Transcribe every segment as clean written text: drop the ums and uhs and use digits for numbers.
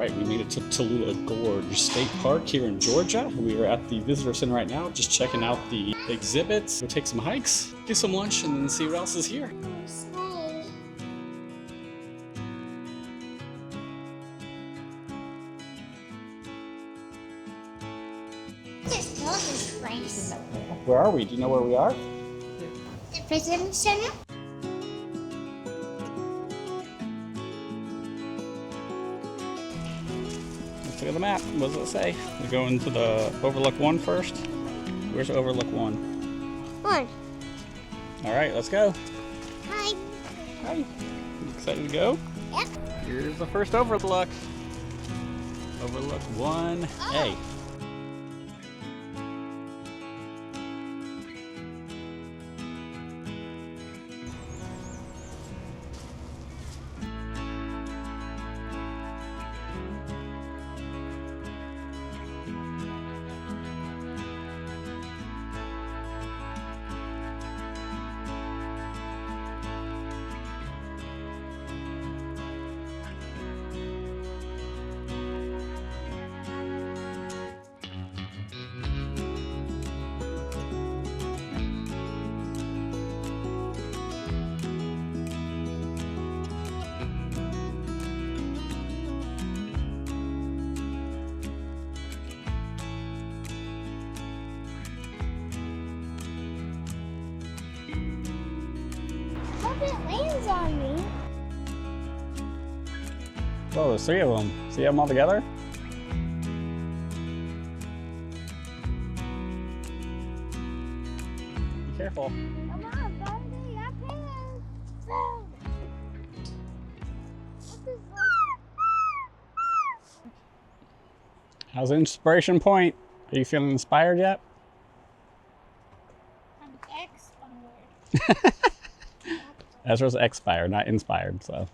right, we made it to Tallulah Gorge State Park here in Georgia. We are at the visitor center right now, just checking out the exhibits. We'll take some hikes, get some lunch, and then see what else is here. Where are we? Do you know where we are? The visitor center? Let's look at the map. What does it say? We go into the Overlook 1 first. Where's Overlook 1? 1. All right, let's go. Hi. Hi. You excited to go? Yep. Here's the first Overlook. Overlook 1A. Oh. Hope it lands on me. Whoa, there's 3 of them. See them all together? Be careful. Come on, buddy, up here. Boom. How's Inspiration Point? Are you feeling inspired yet? I'm expired. Ezra's expired, not inspired, so.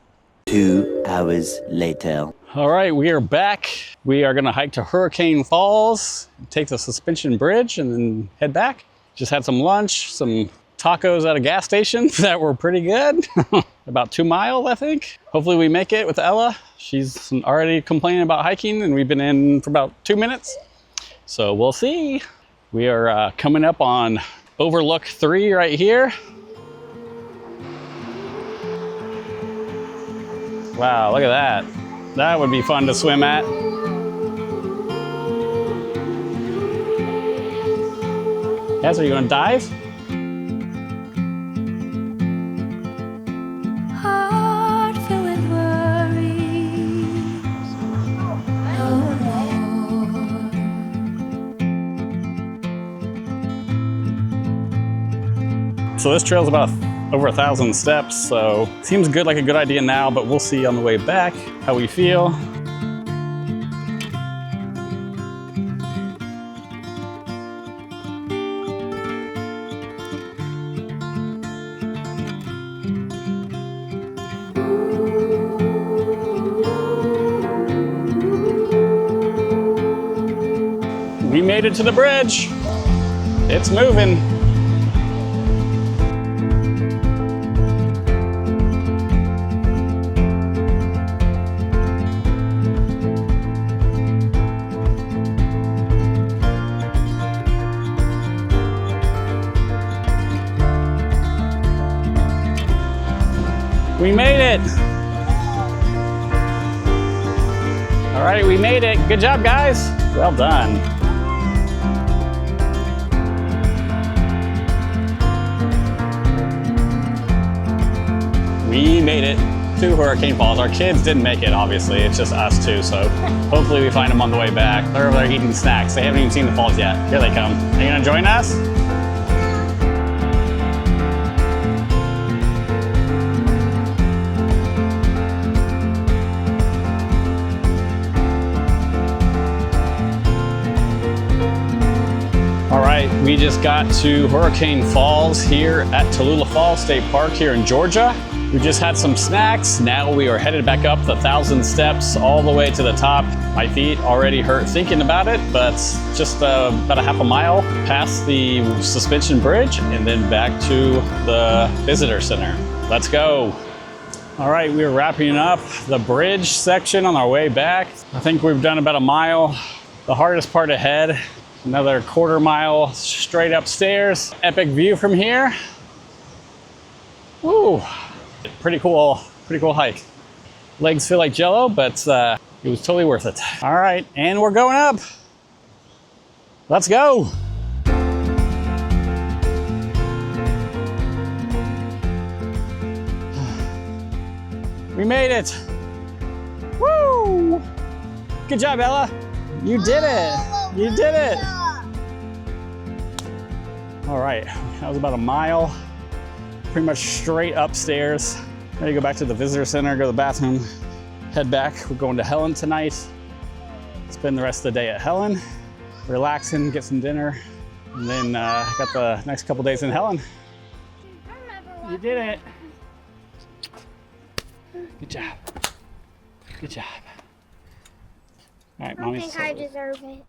2 hours later. All right, we are back. We are gonna hike to Hurricane Falls, take the suspension bridge, and then head back. Just had some lunch, some tacos at a gas station that were pretty good. About 2 miles, I think. Hopefully we make it with Ella. She's already complaining about hiking, and we've been in for about 2 minutes. So we'll see. We are coming up on Overlook 3 right here. Wow, look at that. That would be fun to swim at. Yes, are you gonna dive? Heart filled with worries. So this trail's about over 1,000 steps, so seems good, like a good idea now, but we'll see on the way back how we feel. We made it to the bridge. It's moving. We made it. All right, we made it. Good job, guys. Well done. We made it to Hurricane Falls. Our kids didn't make it, obviously. It's just us two, so hopefully we find them on the way back. They're over there eating snacks. They haven't even seen the falls yet. Here they come. Are you gonna join us? All right, we just got to Hurricane Falls here at Tallulah Falls State Park here in Georgia. We just had some snacks. Now we are headed back up the 1,000 steps all the way to the top. My feet already hurt thinking about it, but just about a half a mile past the suspension bridge and then back to the visitor center. Let's go. All right, we're wrapping up the bridge section on our way back. I think we've done about a mile. The hardest part ahead, another quarter mile straight upstairs. Epic view from here. Woo, pretty cool hike. Legs feel like jello, but it was totally worth it. All right, and we're going up. Let's go. We made it. Woo! Good job, Ella. You did it. You did it. All right, that was about a mile. Pretty much straight upstairs. Ready to go back to the visitor center, go to the bathroom, head back. We're going to Helen tonight. Spend the rest of the day at Helen, relaxing, get some dinner, and then got the next couple days in Helen. You did it. Good job. Good job. All right, I Mommy. think I deserve it.